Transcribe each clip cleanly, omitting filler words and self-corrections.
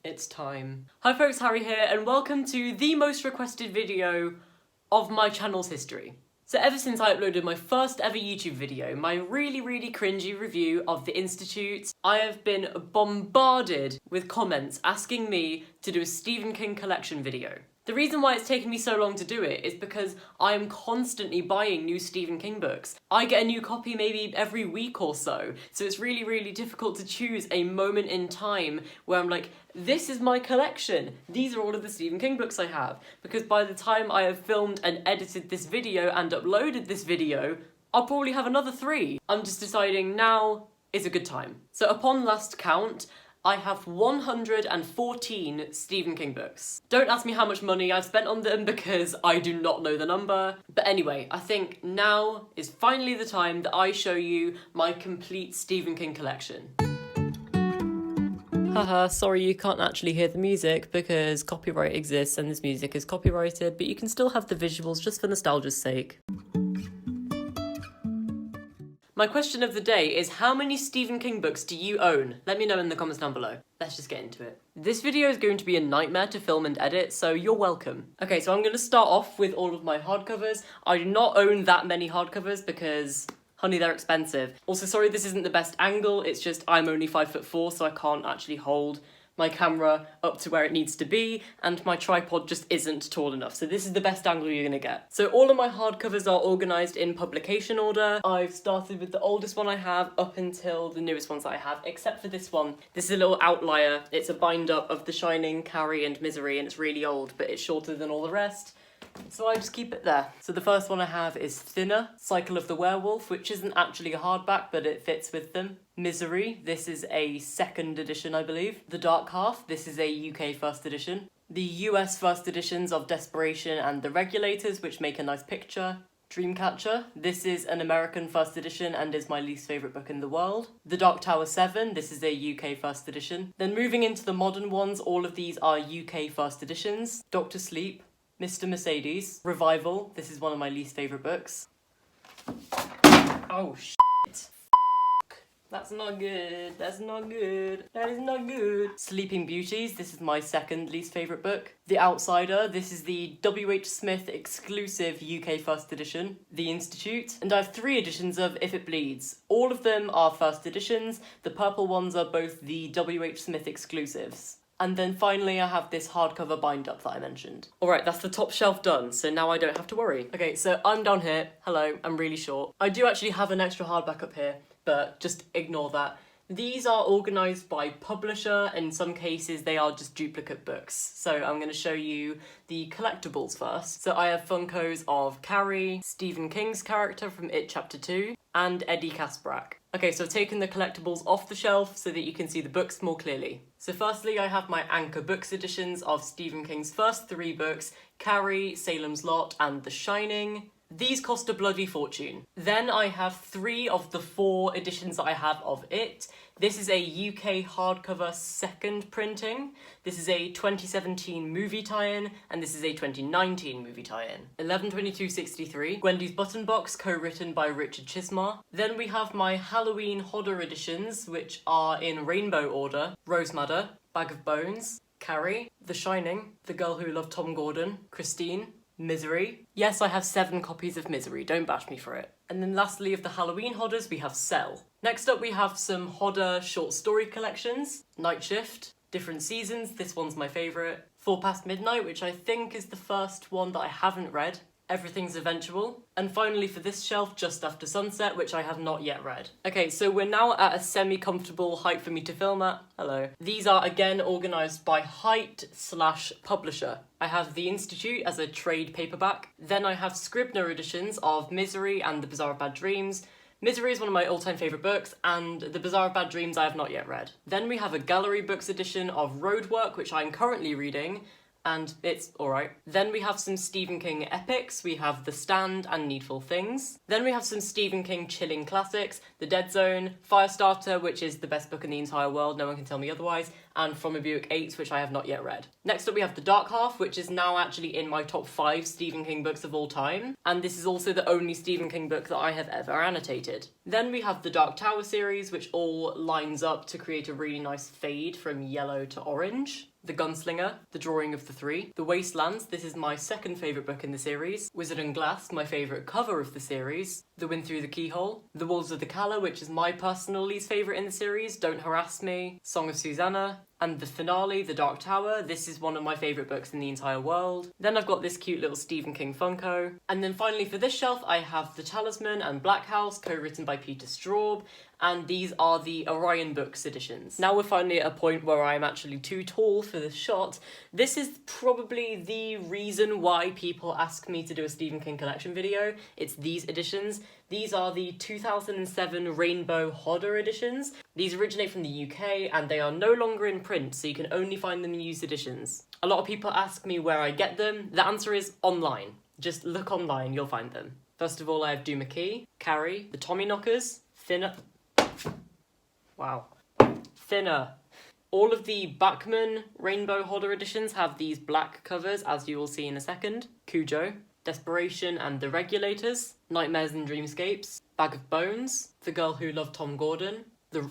It's time. Hi folks, Harry here, and welcome to the most requested video of my channel's history. So ever since I uploaded my first ever YouTube video, my really cringy review of The Institute, I have been bombarded with comments asking me to do a Stephen King collection video. The reason why it's taken me so long to do it is because I am constantly buying new Stephen King books. I get a new copy maybe every week or so it's really difficult to choose a moment in time where I'm like, this is my collection. These are all of the Stephen King books I have. Because by the time I have filmed and edited this video and uploaded this video, I'll probably have another 3. I'm just deciding now is a good time. So upon last count, I have 114 Stephen King books. Don't ask me how much money I've spent on them because I do not know the number. But anyway, I think now is finally the time that I show you my complete Stephen King collection. Haha, sorry you can't actually hear the music because copyright exists and this music is copyrighted, but you can still have the visuals just for nostalgia's sake. My question of the day is, how many Stephen King books do you own? Let me know in the comments down below. Let's just get into it. This video is going to be a nightmare to film and edit, so you're welcome. Okay, so I'm going to start off with all of my hardcovers. I do not own that many hardcovers because, honey, they're expensive. Also, sorry this isn't the best angle, it's just I'm only 5'4", so I can't actually hold my camera up to where it needs to be, and my tripod just isn't tall enough, so this is the best angle you're gonna get. So all of my hardcovers are organised in publication order. I've started with the oldest one I have up until the newest ones that I have, except for this one. This is a little outlier. It's a bind-up of The Shining, Carrie and Misery, and it's really old, but it's shorter than all the rest. So I just keep it there. So the first one I have is Thinner, Cycle of the Werewolf, which isn't actually a hardback, but it fits with them. Misery, this is a 2nd edition, I believe. The Dark Half, this is a UK 1st edition. The US 1st editions of Desperation and The Regulators, which make a nice picture. Dreamcatcher, this is an American 1st edition and is my least favourite book in the world. The Dark Tower 7, this is a UK 1st edition. Then moving into the modern ones, all of these are UK 1st editions. Doctor Sleep, Mr. Mercedes, Revival, this is one of my least favourite books. Oh shit. That's not good, that's not good, that is not good. Sleeping Beauties, this is my 2nd least favourite book. The Outsider, this is the W.H. Smith exclusive UK 1st edition. The Institute, and I have 3 editions of If It Bleeds. All of them are 1st editions, the purple ones are both the W.H. Smith exclusives. And then finally I have this hardcover bind-up that I mentioned. Alright, that's the top shelf done, so now I don't have to worry. Okay, so I'm down here. Hello, I'm really short. I do actually have an extra hardback up here, but just ignore that. These are organised by publisher. In some cases they are just duplicate books. So I'm going to show you the collectibles first. So I have Funkos of Carrie, Stephen King's character from It Chapter 2, and Eddie Kaspbrak. Okay, so I've taken the collectibles off the shelf so that you can see the books more clearly. So firstly, I have my Anchor Books editions of Stephen King's first 3 books, Carrie, Salem's Lot, and The Shining. These cost a bloody fortune. Then I have 3 of the 4 editions that I have of It. This is a UK hardcover 2nd printing. This is a 2017 movie tie-in, and this is a 2019 movie tie-in. 11/22/63, Gwendy's Button Box, co-written by Richard Chismar. Then we have my Halloween Hodder editions, which are in rainbow order. Rose Madder, Bag of Bones, Carrie, The Shining, The Girl Who Loved Tom Gordon, Christine, Misery. Yes, I have 7 copies of Misery, don't bash me for it. And then lastly, of the Halloween Hodders, we have Cell. Next up we have some Hodder short story collections. Night Shift, Different Seasons, this one's my favourite. 4 Past Midnight, which I think is the first one that I haven't read. Everything's Eventual. And finally for this shelf, Just After Sunset, which I have not yet read. Okay, so we're now at a semi-comfortable height for me to film at. Hello. These are again organised by height/publisher. I have The Institute as a trade paperback. Then I have Scribner editions of Misery and The Bazaar of Bad Dreams. Misery is one of my all-time favourite books, and The Bazaar of Bad Dreams I have not yet read. Then we have a Gallery Books edition of Roadwork, which I'm currently reading, and it's alright. Then we have some Stephen King epics. We have The Stand and Needful Things. Then we have some Stephen King chilling classics, The Dead Zone, Firestarter, which is the best book in the entire world, no one can tell me otherwise, and From a Buick 8, which I have not yet read. Next up we have The Dark Half, which is now actually in my top 5 Stephen King books of all time, and this is also the only Stephen King book that I have ever annotated. Then we have the Dark Tower series, which all lines up to create a really nice fade from yellow to orange. The Gunslinger, The Drawing of the Three. The Wastelands, this is my second favourite book in the series. Wizard and Glass, my favourite cover of the series. The Wind Through the Keyhole. The Wolves of the Calla, which is my personal least favourite in the series. Don't Harass Me. Song of Susanna. And the finale, The Dark Tower. This is one of my favourite books in the entire world. Then I've got this cute little Stephen King Funko. And then finally for this shelf, I have The Talisman and Black House, co-written by Peter Straub. And these are the Orion Books editions. Now we're finally at a point where I'm actually too tall for this shot. This is probably the reason why people ask me to do a Stephen King collection video. It's these editions. These are the 2007 Rainbow Hodder editions. These originate from the UK and they are no longer in print, so you can only find them in used editions. A lot of people ask me where I get them. The answer is online. Just look online, you'll find them. First of all, I have Do McKee, Carrie, the Tommyknockers, Thinner. Wow. Thinner. All of the Bachman Rainbow Hodder editions have these black covers, as you will see in a second. Cujo, Desperation and the Regulators, Nightmares and Dreamscapes, Bag of Bones, The Girl Who Loved Tom Gordon, The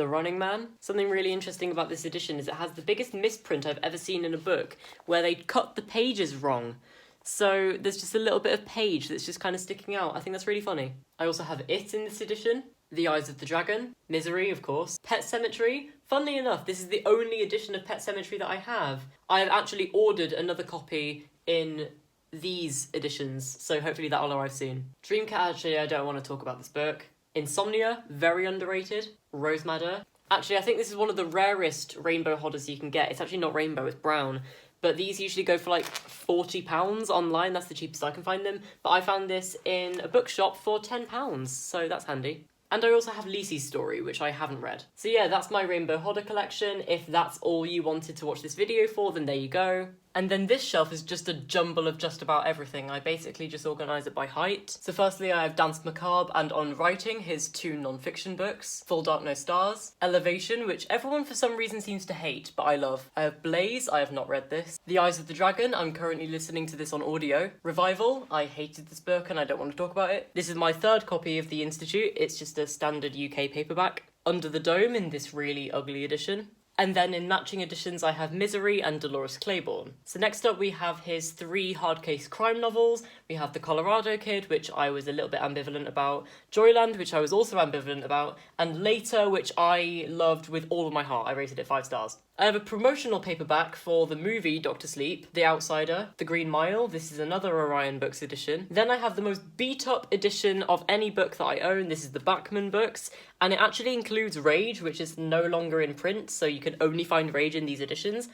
Running Man. Something really interesting about this edition is it has the biggest misprint I've ever seen in a book, where they cut the pages wrong. So there's just a little bit of page that's just kind of sticking out. I think that's really funny. I also have It in this edition, The Eyes of the Dragon, Misery, of course, Pet Sematary. Funnily enough, this is the only edition of Pet Sematary that I have. I have actually ordered another copy in these editions, so hopefully that'll arrive soon. Dreamcat, actually, I don't want to talk about this book. Insomnia, very underrated. Rose Madder. Actually, I think this is one of the rarest rainbow Hodders you can get. It's actually not rainbow, it's brown. But these usually go for like £40 online. That's the cheapest I can find them. But I found this in a bookshop for £10, so that's handy. And I also have Lisey's Story, which I haven't read. So yeah, that's my Rainbow Hodder collection. If that's all you wanted to watch this video for, then there you go. And then this shelf is just a jumble of just about everything. I basically just organise it by height. So firstly, I have Danse Macabre and On Writing, his 2 non-fiction books. Full Dark No Stars. Elevation, which everyone for some reason seems to hate, but I love. I have Blaze, I have not read this. The Eyes of the Dragon, I'm currently listening to this on audio. Revival, I hated this book and I don't want to talk about it. This is my 3rd copy of The Institute. It's just a standard UK paperback. Under the Dome in this really ugly edition. And then in matching editions, I have Misery and Dolores Claiborne. So next up, we have his 3 hardcase crime novels. We have The Colorado Kid, which I was a little bit ambivalent about. Joyland, which I was also ambivalent about. And Later, which I loved with all of my heart. I rated it 5 stars. I have a promotional paperback for the movie Dr. Sleep, The Outsider, The Green Mile. This is another Orion Books edition. Then I have the most beat-up edition of any book that I own. This is the Bachman books, and it actually includes Rage, which is no longer in print, so you can only find Rage in these editions.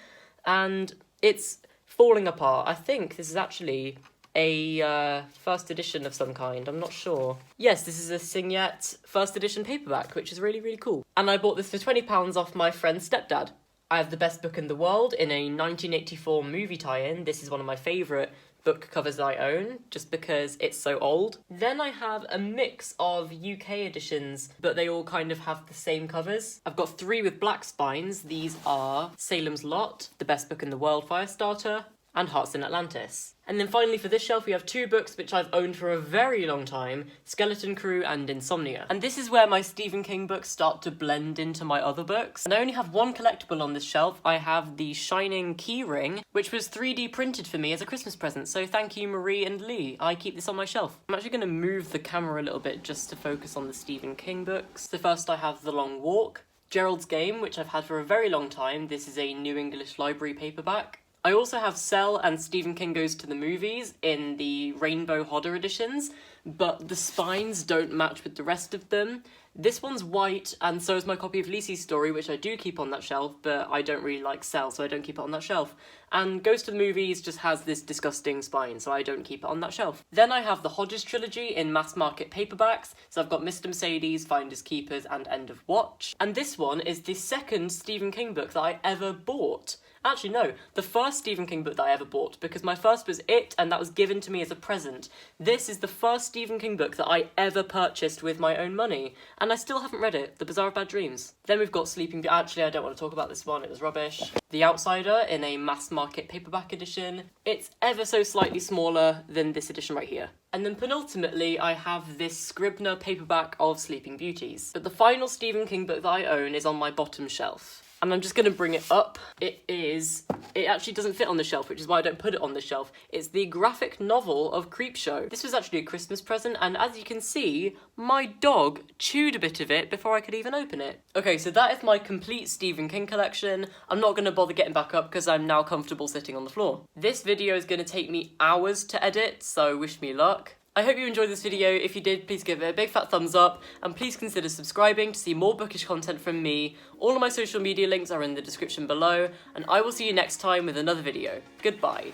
And it's falling apart. I think this is actually a first edition of some kind, I'm not sure. Yes, this is a Signet first edition paperback, which is really, really cool. And I bought this for £20 off my friend's stepdad. I have The Best Book in the World in a 1984 movie tie-in. This is one of my favourite book covers that I own, just because it's so old. Then I have a mix of UK editions, but they all kind of have the same covers. I've got 3 with black spines. These are Salem's Lot, The Best Book in the World Firestarter, and Hearts in Atlantis. And then finally for this shelf we have 2 books which I've owned for a very long time, Skeleton Crew and Insomnia. And this is where my Stephen King books start to blend into my other books. And I only have 1 collectible on this shelf. I have the Shining keyring, which was 3D printed for me as a Christmas present, so thank you Marie and Lee. I keep this on my shelf. I'm actually going to move the camera a little bit just to focus on the Stephen King books. So first I have The Long Walk, Gerald's Game, which I've had for a very long time. This is a New English Library paperback. I also have Cell and Stephen King Goes to the Movies in the Rainbow Hodder editions, but the spines don't match with the rest of them. This one's white, and so is my copy of Lisey's Story, which I do keep on that shelf, but I don't really like Cell, so I don't keep it on that shelf. And Goes to the Movies just has this disgusting spine, so I don't keep it on that shelf. Then I have the Hodges trilogy in mass market paperbacks, so I've got Mr. Mercedes, Finders Keepers, and End of Watch. And this one is the 2nd Stephen King book that I ever bought. Actually, no, the first Stephen King book that I ever bought, because my first was It, and that was given to me as a present. This is the first Stephen King book that I ever purchased with my own money, and I still haven't read it, The Bazaar of Bad Dreams. Then we've got Sleeping Beauty. Actually, I don't want to talk about this one, it was rubbish. The Outsider in a mass market paperback edition. It's ever so slightly smaller than this edition right here. And then penultimately, I have this Scribner paperback of Sleeping Beauties. But the final Stephen King book that I own is on my bottom shelf. And I'm just going to bring it up. It actually doesn't fit on the shelf, which is why I don't put it on the shelf. It's the graphic novel of Creepshow. This was actually a Christmas present, and as you can see, my dog chewed a bit of it before I could even open it. Okay, so that is my complete Stephen King collection. I'm not going to bother getting back up because I'm now comfortable sitting on the floor. This video is going to take me hours to edit, so wish me luck. I hope you enjoyed this video. If you did, please give it a big fat thumbs up, and please consider subscribing to see more bookish content from me. All of my social media links are in the description below, and I will see you next time with another video. Goodbye.